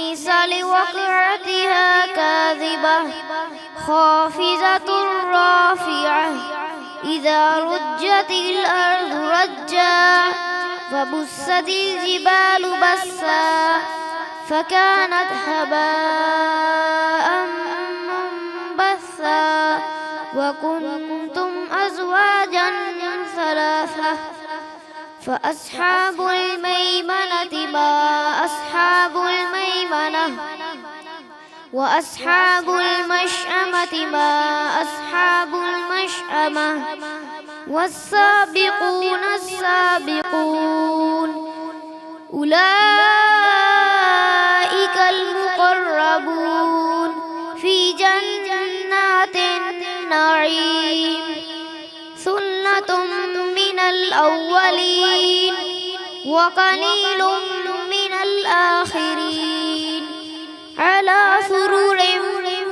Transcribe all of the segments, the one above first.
ليس لوقعتها كاذبة خافضة رافعة إذا رجت الأرض رجا فبست الجبال بسا فكانت هباء منبثا وكنتم أزواجا ثلاثة فأصحاب الميمنة ما أصحاب الميمنة وأصحاب المشأمة ما أصحاب المشأمة والسابقون السابقون أولئك المقربون في جنات النعيم ثلة من الأولين وقليل من الآخرين على سرر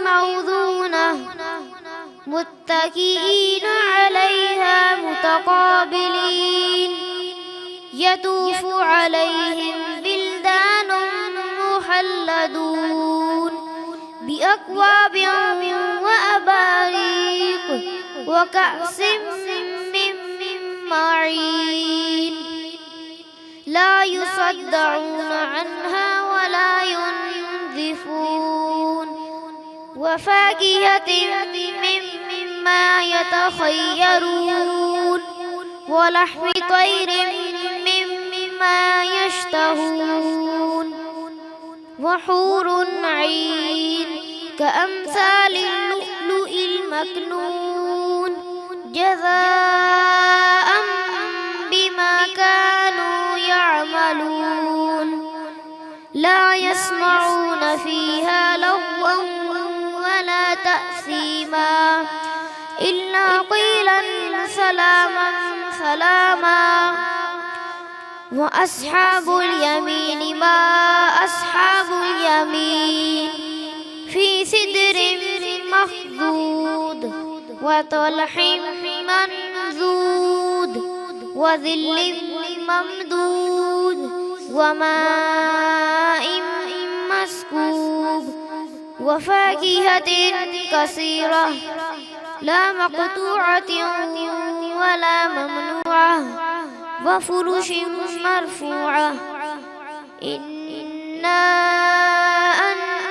موضونة متكئين عليها متقابلين يطوف عليهم بلدان مخلدون بأكواب وأباريق وكأس من معين لا يصدعون عنها ولا ينزفون وفاكهة مما يتخيرون ولحم طير مما يشتهون وحور عين كأمثال اللؤلؤ المكنون جزاء بما كانوا يعملون لا يسمعون فيها لغوا ولا تأثيما إلا قيلا سلاما سلاما وأصحاب اليمين ما أصحاب اليمين في سدر مخضود وطلح منضود وظل ممدود وماء مسكوب وفاكهة كثيرة لا مقطوعة ولا ممنوعة وفرش مرفوعة إنا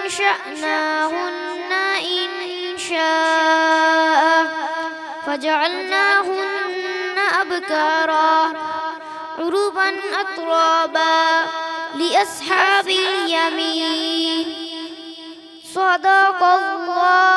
أنشأناهن إنشاء فجعلناهن أبكارا عربا أترابا لأصحاب اليمين صدق الله